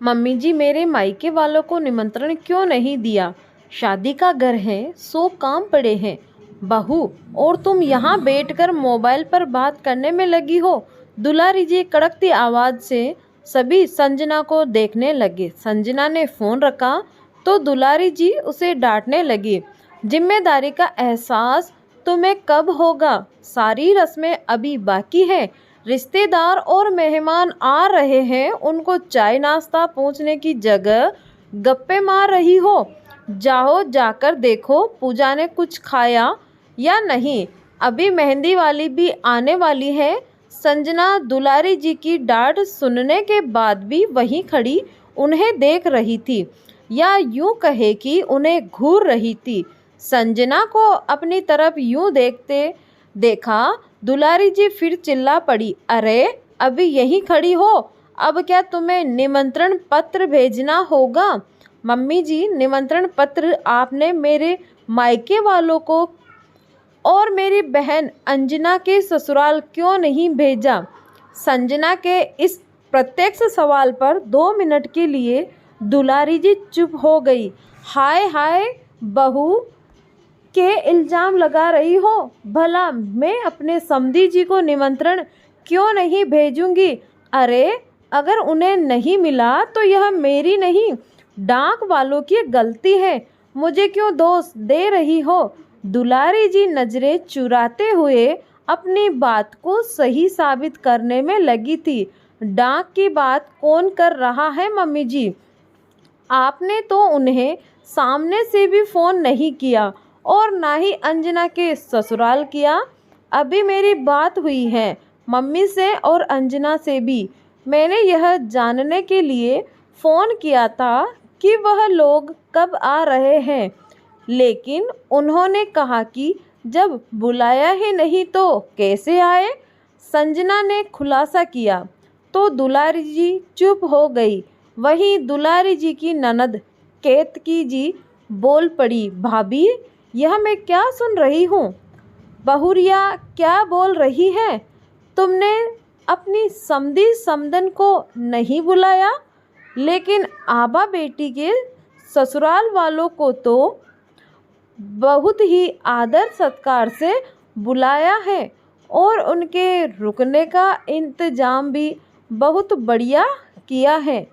Mummy जी, मेरे मायके वालों को निमंत्रण क्यों नहीं दिया? शादी का घर है, 100 काम पड़े हैं। बहू, और तुम यहाँ बैठकर मोबाइल पर बात करने में लगी हो। दुलारी जी कड़कती आवाज से सभी संजना को देखने लगे। संजना ने फोन रखा तो दुलारी जी उसे डांटने लगी। जिम्मेदारी का एहसास तुम्हें कब होगा? सारी रस्में अभी बाकी है। रिश्तेदार और मेहमान आ रहे हैं, उनको चाय नाश्ता पूछने की जगह गप्पे मार रही हो। जाओ, जाकर देखो पूजा ने कुछ खाया या नहीं। अभी मेहंदी वाली भी आने वाली है। संजना दुलारी जी की डांट सुनने के बाद भी वहीं खड़ी उन्हें देख रही थी, या यूं कहे कि उन्हें घूर रही थी। संजना को अपनी तरफ यूं देखते देखा, दुलारी जी फिर चिल्ला पड़ी, अरे अभी यहीं खड़ी हो? अब क्या तुम्हें निमंत्रण पत्र भेजना होगा? मम्मी जी, निमंत्रण पत्र आपने मेरे मायके वालों को और मेरी बहन अंजना के ससुराल क्यों नहीं भेजा? संजना के इस प्रत्यक्ष सवाल पर 2 मिनट के लिए दुलारी जी चुप हो गई। हाय हाय, बहू के इल्ज़ाम लगा रही हो? भला मैं अपने समधी जी को निमंत्रण क्यों नहीं भेजूंगी? अरे अगर उन्हें नहीं मिला तो यह मेरी नहीं, डाक वालों की गलती है। मुझे क्यों दोष दे रही हो? दुलारी जी नजरें चुराते हुए अपनी बात को सही साबित करने में लगी थी। डाक की बात कौन कर रहा है मम्मी जी? आपने तो उन्हें सामने से भी फ़ोन नहीं किया और ना ही अंजना के ससुराल किया। अभी मेरी बात हुई है मम्मी से और अंजना से भी। मैंने यह जानने के लिए फ़ोन किया था कि वह लोग कब आ रहे हैं, लेकिन उन्होंने कहा कि जब बुलाया ही नहीं तो कैसे आए? संजना ने खुलासा किया तो दुलारी जी चुप हो गई। वहीं दुलारी जी की ननद केतकी जी बोल पड़ी, भाभी, यह मैं क्या सुन रही हूँ? बहुरिया क्या बोल रही है? तुमने अपनी समधी समधन को नहीं बुलाया, लेकिन आबा बेटी के ससुराल वालों को तो बहुत ही आदर सत्कार से बुलाया है और उनके रुकने का इंतजाम भी बहुत बढ़िया किया है।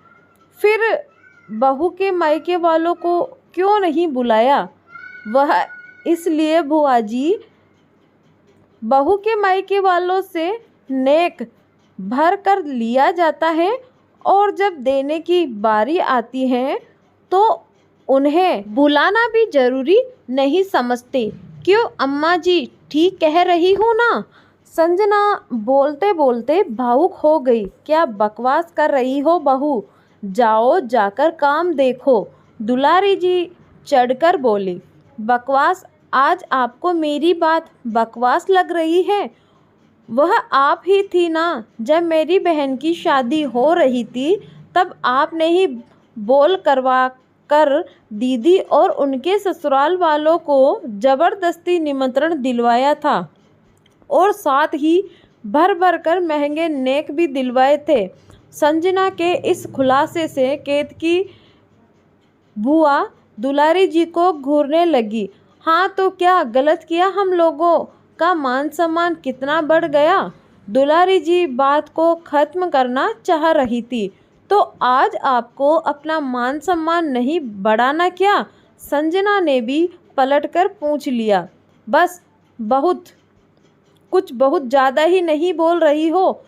फिर बहू के मायके वालों को क्यों नहीं बुलाया? वह इसलिए बुआ जी, बहू के मायके वालों से नेक भर कर लिया जाता है और जब देने की बारी आती है तो उन्हें बुलाना भी जरूरी नहीं समझते। क्यों अम्मा जी, ठीक कह रही हूँ ना? संजना बोलते बोलते भावुक हो गई। क्या बकवास कर रही हो बहू? जाओ, जाकर काम देखो। दुलारी जी चढ़कर बोली। बकवास? आज आपको मेरी बात बकवास लग रही है? वह आप ही थी ना, जब मेरी बहन की शादी हो रही थी तब आपने ही बोल करवा कर दीदी और उनके ससुराल वालों को जबरदस्ती निमंत्रण दिलवाया था और साथ ही भर भर कर महंगे नेक भी दिलवाए थे। संजना के इस खुलासे से केतकी बुआ दुलारी जी को घूरने लगी। हाँ तो क्या गलत किया? हम लोगों का मान सम्मान कितना बढ़ गया। दुलारी जी बात को ख़त्म करना चाह रही थी। तो आज आपको अपना मान सम्मान नहीं बढ़ाना क्या? संजना ने भी पलटकर पूछ लिया। बस, बहुत ज़्यादा ही नहीं बोल रही हो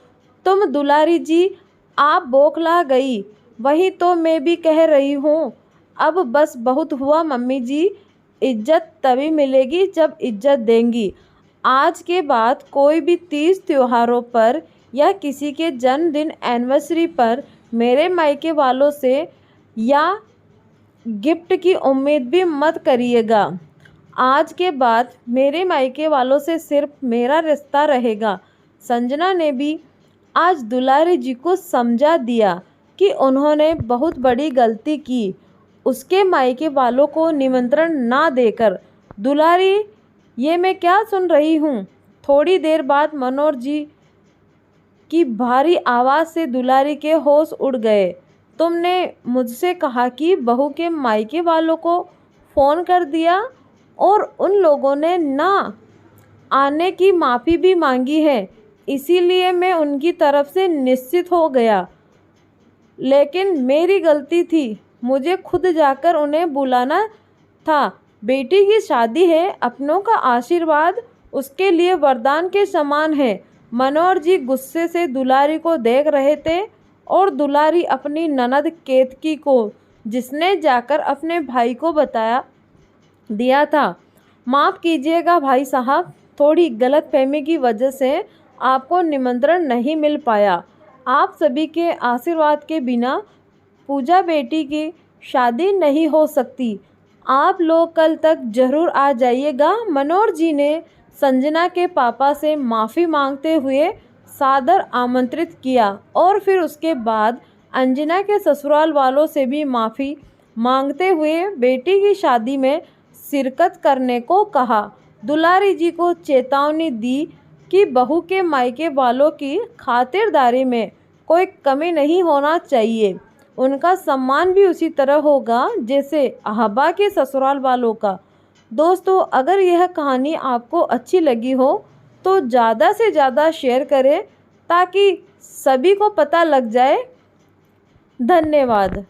तुम दुलारी जी? आप बौखला गई। वही तो मैं भी कह रही हूँ। अब बस बहुत हुआ मम्मी जी। इज्जत तभी मिलेगी जब इज्जत देंगी। आज के बाद कोई भी तीज त्योहारों पर या किसी के जन्मदिन एनिवर्सरी पर मेरे मायके वालों से या गिफ्ट की उम्मीद भी मत करिएगा। आज के बाद मेरे मायके वालों से सिर्फ मेरा रिश्ता रहेगा। संजना ने भी आज दुलारी जी को समझा दिया कि उन्होंने बहुत बड़ी गलती की उसके मायके वालों को निमंत्रण ना देकर। दुलारी, ये मैं क्या सुन रही हूँ? थोड़ी देर बाद मनोहर जी की भारी आवाज़ से दुलारी के होश उड़ गए। तुमने मुझसे कहा कि बहू के मायके वालों को फ़ोन कर दिया और उन लोगों ने ना आने की माफ़ी भी मांगी है, इसीलिए मैं उनकी तरफ से निश्चित हो गया। लेकिन मेरी गलती थी, मुझे खुद जाकर उन्हें बुलाना था। बेटी की शादी है, अपनों का आशीर्वाद उसके लिए वरदान के समान है। मनोहर जी गुस्से से दुलारी को देख रहे थे और दुलारी अपनी ननद केतकी को, जिसने जाकर अपने भाई को बताया दिया था। माफ़ कीजिएगा भाई साहब, थोड़ी गलतफहमी की वजह से आपको निमंत्रण नहीं मिल पाया। आप सभी के आशीर्वाद के बिना पूजा बेटी की शादी नहीं हो सकती। आप लोग कल तक ज़रूर आ जाइएगा। मनोहर जी ने संजना के पापा से माफ़ी मांगते हुए सादर आमंत्रित किया और फिर उसके बाद अंजना के ससुराल वालों से भी माफ़ी मांगते हुए बेटी की शादी में शिरकत करने को कहा। दुलारी जी को चेतावनी दी कि बहू के मायके वालों की खातिरदारी में कोई कमी नहीं होना चाहिए। उनका सम्मान भी उसी तरह होगा जैसे अहबा के ससुराल वालों का। दोस्तों, अगर यह कहानी आपको अच्छी लगी हो तो ज़्यादा से ज़्यादा शेयर करें ताकि सभी को पता लग जाए। धन्यवाद।